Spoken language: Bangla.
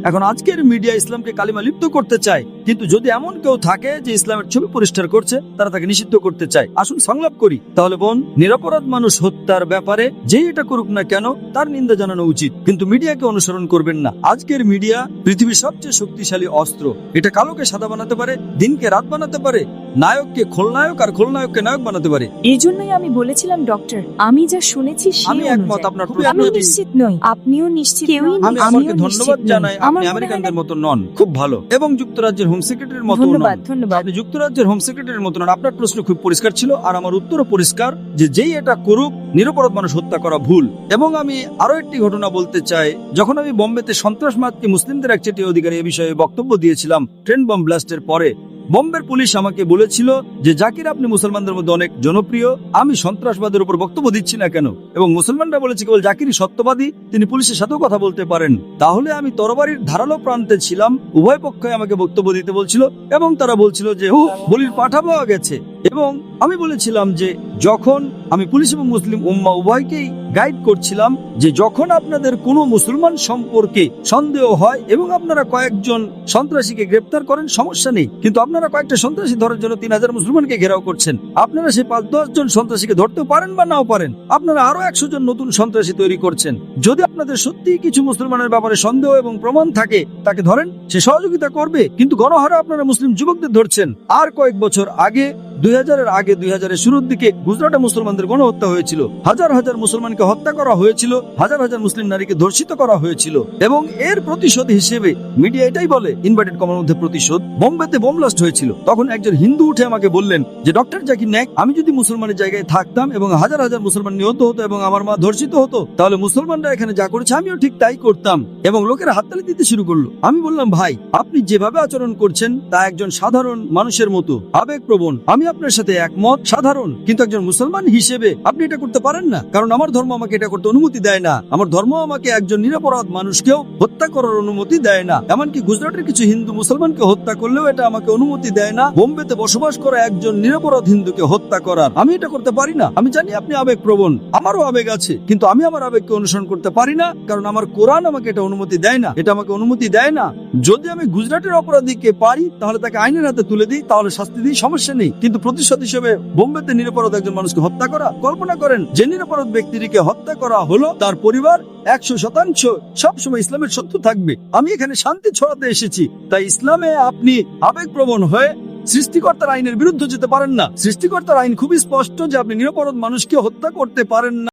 এখন আজকের মিডিয়া ইসলামকে কালিমা লিপ্ত করতে চায়, কিন্তু যদি এমন কেউ থাকে যে ইসলামের ছবি পরিষ্কার করছে, তারা তাকে নিষিদ্ধ করতে চায়। আসুন সংলাপ করি। তাহলে বোন, নিরপরাধ মানুষ হত্যার ব্যাপারে যেই এটা করুক না কেন তার নিন্দা জানানো উচিত, কিন্তু মিডিয়াকে অনুসরণ করবেন না। আজকের মিডিয়া পৃথিবীর সবচেয়ে শক্তিশালী অস্ত্র। এটা কালোকে সাদা বানাতে পারে, দিনকে রাত বানাতে পারে, নায়ককে খলনায়ক আর খলনায়ককে নায়ক বানাতে পারে। এই জন্যই আমি বলেছিলাম ডক্টর, আমি যা শুনেছি আমি একমত আপনার আমি নিশ্চিত নই, আপনিও নিশ্চিত নন। আমি আমাকে ধন্যবাদ জানাই, আপনি আমেরিকানদের মতো নন, খুব ভালো। এবং যুক্তরাজ্যের হোম সেক্রেটারির মতো নন। ধন্যবাদ। আপনি যুক্তরাজ্যের হোম সেক্রেটারির মতো নন। আপনার প্রশ্ন খুব পরিষ্কার ছিল, আর আমার উত্তরও পরিষ্কার, যে যেই এটা করুক, নিরপরাধ মানুষ হত্যা করা ভুল। এবং আমি আরো একটি ঘটনা বলতে চাই। যখন আমি বোম্বেতে সন্ত্রাসবাদকে মুসলিমদের একচেটিয়া অধিকার এই বিষয়ে বক্তব্য দিয়েছিলাম ট্রেন বম ব্লাস্টের পরে, বোম্বের পুলিশ আমাকে বলেছিল যে জাকির, আপনি মুসলমানদের মধ্যে অনেক জনপ্রিয়, আমি সন্ত্রাসবাদের উপর বক্তব্য দিচ্ছি না কেন? এবং মুসলমানরা বলেছে কেবল জাকিরই সত্যবাদী, তিনি পুলিশের সাথেও কথা বলতে পারেন। তাহলে আমি তরবারির ধারালো প্রান্তে ছিলাম, উভয় পক্ষই আমাকে বক্তব্য দিতে বলছিল, এবং তারা বলছিল যে বলির পাঠা পাওয়া গেছে। এবং আমি বলেছিলাম যে যখন আমি পুলিশ এবং মুসলিম উম্মাহ উভয়কেই গাইড করছিলাম, যে যখন আপনাদের কোনো মুসলমান সম্পর্কে সন্দেহ হয় এবং আপনারা কয়েকজন সন্ত্রাসীকে গ্রেপ্তার করেন, সমস্যা নেই, কিন্তু আপনারা কয়েকটা সন্ত্রাসী ধরার জন্য 3000 মুসলমানকে ঘেরাও করছেন। আপনারা সেই 5-10 জন সন্ত্রাসীকে ধরতে পারেন বা নাও পারেন, আপনারা আরো 100 জন নতুন সন্ত্রাসী তৈরি করছেন। যদি আপনাদের সত্যি কিছু মুসলমানের ব্যাপারে সন্দেহ এবং প্রমাণ থাকে, তাকে ধরেন, সে সহযোগিতা করবে। কিন্তু গণহারে আপনারা মুসলিম যুবকদের ধরছেন। আর কয়েক বছর আগে, 2000-এর শুরুর দিকে গুজরাটে মুসলমানদের গণহত্যা হয়েছিল, হাজার হাজার মুসলমানকে হত্যা করা হয়েছিল, হাজার হাজার মুসলিম নারীকে ধর্ষিত করা হয়েছিল। এবং এর প্রতিশোধ হিসেবে মিডিয়া এটাই বলে, ইনভার্টেড কমার মধ্যে প্রতিশোধ, বোম্বেতে বোম ব্লাস্ট হয়েছিল। তখন একজন হিন্দু উঠে আমাকে বললেন যে ডক্টর জাকির নায়েক, আমি যদি মুসলমানের জায়গায় থাকতাম এবং হাজার হাজার মুসলমান নিহত হতো এবং আমার মা ধর্ষিত হতো, তাহলে মুসলমানরা এখানে যা করেছে আমিও ঠিক তাই করতাম। এবং লোকেরা হাততালি দিতে শুরু করলো। আমি বললাম, ভাই, আপনি যেভাবে আচরণ করছেন তা একজন সাধারণ মানুষের মতো আবেগপ্রবণ। আমি আপনার সাথে একমত, সাধারণ, কিন্তু একজন মুসলমান হিসেবে আপনি এটা করতে পারেন না, কারণ আমার ধর্ম আমাকে এটা করতে অনুমতি দেয় না। আমার ধর্ম আমাকে একজন নিরপরাধ মানুষকেও হত্যা করার অনুমতি দেয় না। এমনকি গুজরাটের কিছু হিন্দু মুসলমানকে হত্যা করলেও এটা আমাকে অনুমতি দেয় না বোম্বেতে বসবাস করা একজন নিরপরাধ হিন্দুকে হত্যা করার। আমি এটা করতে পারি না। আমি জানি আপনি আবেগপ্রবণ, আমারও আবেগ আছে, কিন্তু আমি আমার আবেগকে অনুসরণ করতে পারি না, কারণ আমার কোরআন আমাকে এটা অনুমতি দেয় না। এটা আমাকে অনুমতি দেয় না। যদি আমি গুজরাটের অপরাধীকে পারি, তাহলে তাকে আইনের হাতে তুলে দিই, তাহলে শাস্তি দিই, সমস্যা নেই। কিন্তু প্রতিশোধ হিসেবে বোম্বেতে নিরপরাধ একজন মানুষকে হত্যা করা, কল্পনা করেন যে নিরপরাধ ব্যক্তিকে হত্যা করা হলো, তার পরিবার 100% সবসময় ইসলামের শত্রু থাকবে। আমি এখানে শান্তি ছড়াতে এসেছি, তাই ইসলামে আপনি আবেগপ্রবণ হয়ে সৃষ্টিকর্তার আইনের বিরুদ্ধে যেতে পারেন না। সৃষ্টিকর্তার আইন খুবই স্পষ্ট যে আপনি নিরপরাধ মানুষকে হত্যা করতে পারেন না।